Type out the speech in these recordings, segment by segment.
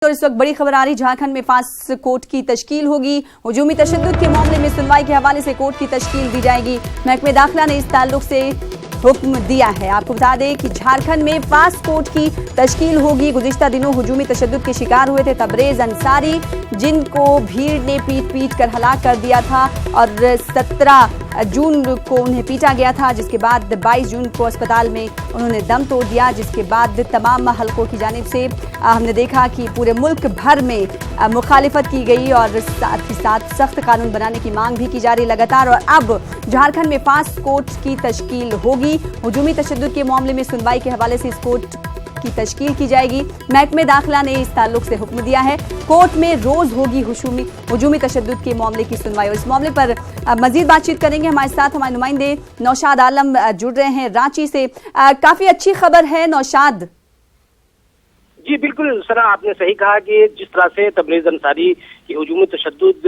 और इस वक्त बड़ी खबर आ रही, झारखंड में फास्ट कोर्ट की तश्कील होगी। हुजूमी तशद्दुद के मामले में सुनवाई के हवाले से कोर्ट की तश्कील दी जाएगी। महकमे दाखिला ने इस ताल्लुक से हुक्म दिया है। आपको बता दें कि झारखंड में फास्ट कोर्ट की तश्कील होगी। गुज़िश्ता दिनों हुजूमी तशद्दुद के शिकार हुए थे तबरेज़ अंसारी, जिनको भीड़ ने पीट कर हलाक कर दिया था और 17 जून को उन्हें पीटा गया था, जिसके बाद 22 जून को अस्पताल में उन्होंने दम तोड़ दिया। जिसके बाद तमाम हलकों की जानिब से हमने देखा कि पूरे मुल्क भर में मुखालिफत की गई और साथ ही साथ सख्त कानून बनाने की मांग भी की जा रही लगातार। और अब झारखंड में फास्ट कोर्ट की तश्कील होगी। हुजूमी तशद्दुद के मामले में सुनवाई के हवाले से इस कोर्ट की तश्कील की जाएगी। महकमे दाखिला ने इस ताल्लुक से हुक्म दिया है। कोर्ट में रोज होगी हुजूमी तशद्दुद के मामले की सुनवाई। और इस मामले पर मजीद बातचीत करेंगे। हमारे साथ हमारे नुमाइंदे नौशाद आलम जुड़ रहे हैं रांची से। काफी अच्छी खबर है नौशाद। जी बिल्कुल सरा, आपने सही कहा कि जिस तरह से तबरेज़ अंसारी की हुजूमी तशद्दुद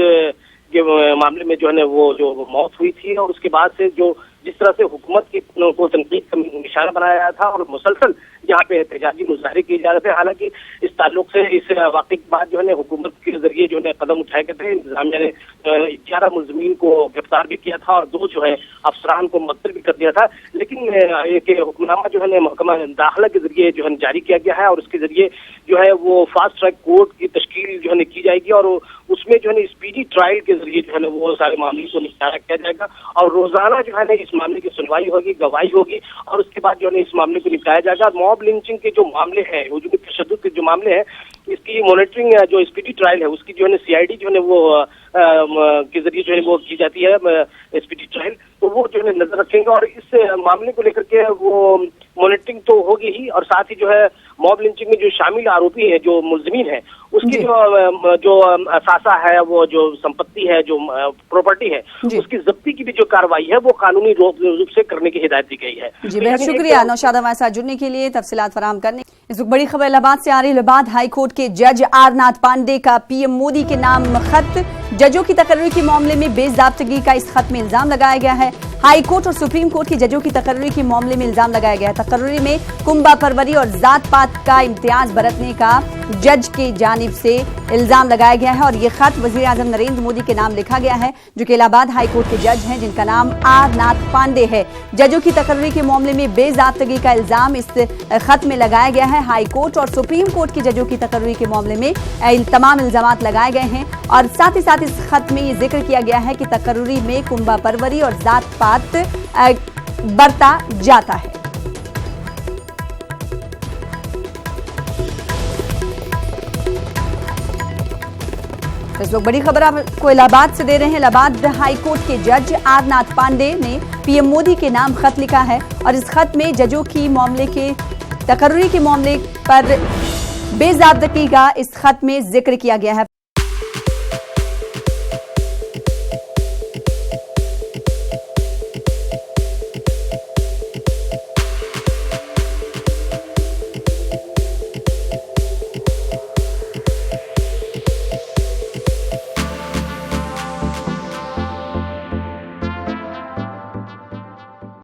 के मामले में जो है वो जो मौत हुई थी और उसके बाद से जो जिस तरह से हुकूमत की को तनकीद का निशाना बनाया गया था और मुसलसल यहाँ पे एहतजाजी मुजाहरे किए जा रहे थे। हालांकि इस ताल्लुक से इस वाक़े के बाद जो है हुकूमत के जरिए जो है कदम उठाए गए थे। इंतजामिया ने 11 मुलज़मीन को गिरफ्तार भी किया था और 2 जो है अफसरान को मुअत्तल भी कर दिया था। लेकिन एक हुक्मनामा जो है महकमा दाखिला के जरिए जो है जारी किया गया है और उसके जरिए जो है वो फास्ट ट्रैक कोर्ट की तश्कील जो है की जाएगी और उसमें जो है स्पीडी ट्रायल के जरिए जो है वो सारे मामले को निपटारा किया जाएगा और रोजाना जो है इस मामले की सुनवाई होगी, गवाही होगी और उसके बाद जो है इस मामले को निपटाया जाएगा। मॉब लिंचिंग के जो मामले हैं, हुजूमी तशद्दुद के जो मामले हैं, इसकी मॉनिटरिंग जो स्पीडी ट्रायल है उसकी जो है CID जो है वो के जरिए जो है वो की जाती है स्पीडी ट्रायल, तो वो जो है नजर रखेंगे और इस मामले को लेकर के वो मॉनिटरिंग तो होगी ही और साथ ही जो है मॉब लिंचिंग में जो शामिल आरोपी है, जो मुलज़मीन है, उसकी जो असासा है, वो जो संपत्ति है, जो प्रॉपर्टी है, उसकी जब्ती की भी जो कार्रवाई है वो कानूनी रूप से करने की हिदायत दी गई है। जी बहुत शुक्रिया नौशाद हमारे साथ जुड़ने के लिए, तफसीलात फराहम करने। इस वक्त बड़ी खबर इलाहाबाद से आ रही है। इलाहाबाद हाई कोर्ट के जज आर नाथ पांडे का PM मोदी के नाम खत। जजों की तकर्री के मामले में बेज़ाब्तगी का इस खत में इल्जाम लगाया गया है। हाई कोर्ट और सुप्रीम कोर्ट की जजों की तकर्री के मामले में इल्जाम लगाया गया है। तकर्री में कुंबा परवरी और जात पात का इम्तियाज बरतने का जज की जानिब से इल्जाम लगाया गया है और ये खत वजीर आजम नरेंद्र मोदी के नाम लिखा गया है, जो कि इलाहाबाद हाई कोर्ट के जज हैं, जिनका नाम आर नाथ पांडे है। जजों की तकर्री के मामले में बेज़ाब्तगी का इल्जाम इस खत में लगाया गया है। हाई कोर्ट और सुप्रीम कोर्ट की जजों की तकर्री के मामले में तमाम इल्जाम लगाए गए हैं और साथ ही साथ इस खत में ये जिक्र किया गया है कि तकर्री में कुंबा परवरी और जात पात बरता जाता है। इस लोग बड़ी खबर आपको इलाहाबाद से दे रहे हैं। इलाहाबाद हाई कोर्ट के जज आर नाथ पांडे ने PM मोदी के नाम खत लिखा है और इस खत में जजों की मामले के तकर्री के मामले पर बेज़ाब्तगी का इस खत में जिक्र किया गया है।